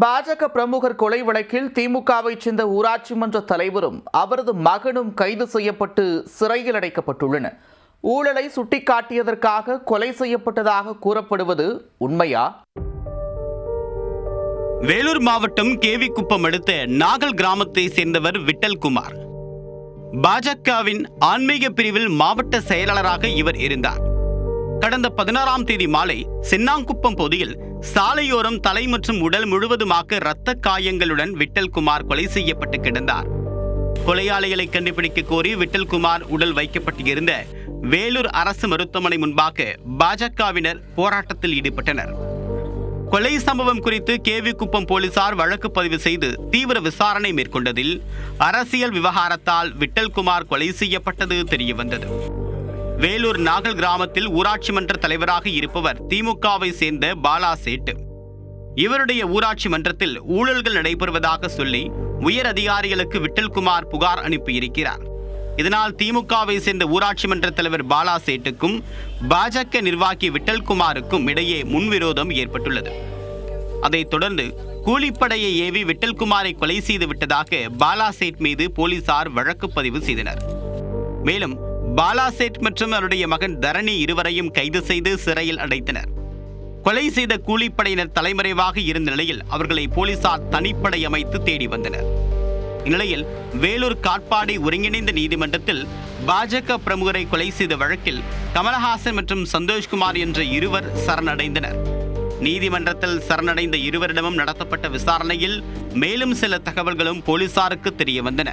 பாஜக பிரமுகர் கொலை வழக்கில் திமுகவைச் சேர்ந்த ஊராட்சி மன்ற தலைவரும் அவரது மகனும் கைது செய்யப்பட்டு சிறையில் அடைக்கப்பட்டுள்ளனர். ஊழலை சுட்டிக்காட்டியதற்காக கொலை செய்யப்பட்டதாக கூறப்படுவது உண்மையா? வேலூர் மாவட்டம் கேவிக்குப்பம் அடுத்த நாகல் கிராமத்தை சேர்ந்தவர் விட்டல்குமார். பாஜகவின் ஆன்மீக பிரிவில் மாவட்ட செயலாளராக இவர் இருந்தார். கடந்த 16ஆம் தேதி மாலை சென்னாங்குப்பம் பகுதியில் சாலையோரம் தலை மற்றும் உடல் முழுவதுமாக இரத்த காயங்களுடன் விட்டல்குமார் கொலை செய்யப்பட்டு கிடந்தார். கொலையாளிகளை கண்டுபிடிக்க கோரி விட்டல்குமார் உடல் வைக்கப்பட்டிருந்த வேலூர் அரசு மருத்துவமனை முன்பாக பாஜகவினர் போராட்டத்தில் ஈடுபட்டனர். கொலை சம்பவம் குறித்து கேவிக்குப்பம் போலீசார் வழக்கு பதிவு செய்து தீவிர விசாரணை மேற்கொண்டதில் அரசியல் விவகாரத்தால் விட்டல்குமார் கொலை செய்யப்பட்டது தெரியவந்தது. வேலூர் நாகல் கிராமத்தில் ஊராட்சி மன்ற தலைவராக இருப்பவர் திமுகவை சேர்ந்த பாலா சேட்டு. இவருடைய ஊராட்சி மன்றத்தில் ஊழல்கள் நடைபெறுவதாக சொல்லி உயர் அதிகாரிகளுக்கு விட்டல்குமார் புகார் அனுப்பியிருக்கிறார். இதனால் திமுகவை சேர்ந்த ஊராட்சி மன்ற தலைவர் பாலா சேட்டுக்கும் பாஜக நிர்வாகி விட்டல்குமாருக்கும் இடையே முன்விரோதம் ஏற்பட்டுள்ளது. அதைத் தொடர்ந்து கூலிப்படையை ஏவி விட்டல்குமாரை கொலை செய்து விட்டதாக பாலா சேட் மீது போலீசார் வழக்கு பதிவு செய்தனர். மேலும் பாலா சேட் மற்றும் அவருடைய மகன் தரணி இருவரையும் கைது செய்து சிறையில் அடைத்தனர். கொலை செய்த கூலிப்படையினர் தலைமறைவாக இருந்த நிலையில் அவர்களை போலீசார் தனிப்படை அமைத்து தேடி வந்தனர். இந்நிலையில் வேலூர் காட்பாடி ஒருங்கிணைந்த நீதிமன்றத்தில் பாஜக பிரமுகரை கொலை செய்த வழக்கில் கமலஹாசன் மற்றும் சந்தோஷ்குமார் என்ற இருவர் சரணடைந்தனர். நீதிமன்றத்தில் சரணடைந்த இருவரிடமும் நடத்தப்பட்ட விசாரணையில் மேலும் சில தகவல்களும் போலீசாருக்கு தெரிய வந்தன.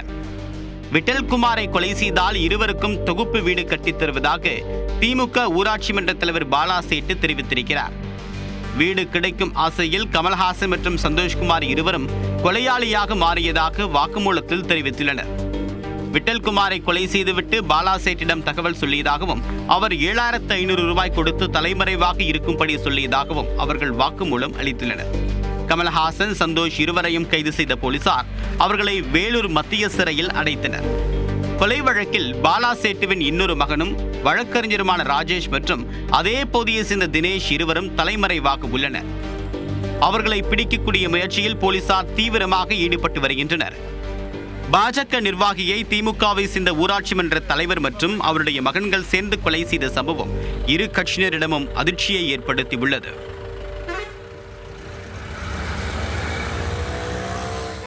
விட்டல்குமாரை கொலை செய்தால் இருவருக்கும் தொகுப்பு வீடு கட்டித் தருவதாக திமுக ஊராட்சி மன்ற தலைவர் பாலா சேட்டு தெரிவித்திருக்கிறார். வீடு கிடைக்கும் ஆசையில் கமல்ஹாசன் மற்றும் சந்தோஷ்குமார் இருவரும் கொலையாளியாக மாறியதாக வாக்குமூலத்தில் தெரிவித்துள்ளனர். விட்டல்குமாரை கொலை செய்துவிட்டு பாலா சேட்டிடம் தகவல் சொல்லியதாகவும் அவர் 7500 ரூபாய் கொடுத்து தலைமறைவாக இருக்கும்படி சொல்லியதாகவும் அவர்கள் வாக்குமூலம் அளித்துள்ளனர். கமல்ஹாசன், சந்தோஷ் இருவரையும் கைது செய்த போலீசார் அவர்களை வேலூர் மத்திய சிறையில் அடைத்தனர். கொலை வழக்கில் பாலா சேட்டுவின் இன்னொரு மகனும் வழக்கறிஞருமான ராஜேஷ் மற்றும் அதே பகுதியை சேர்ந்த தினேஷ் இருவரும் தலைமறைவாக உள்ளனர். அவர்களை பிடிக்கக்கூடிய முயற்சியில் போலீசார் தீவிரமாக ஈடுபட்டு வருகின்றனர். பாஜக நிர்வாகியை திமுகவை சேர்ந்த ஊராட்சி மன்ற தலைவர் மற்றும் அவருடைய மகன்கள் சேர்ந்து கொலை செய்த சம்பவம் இரு கட்சியினரிடமும் அதிர்ச்சியை ஏற்படுத்தியுள்ளது.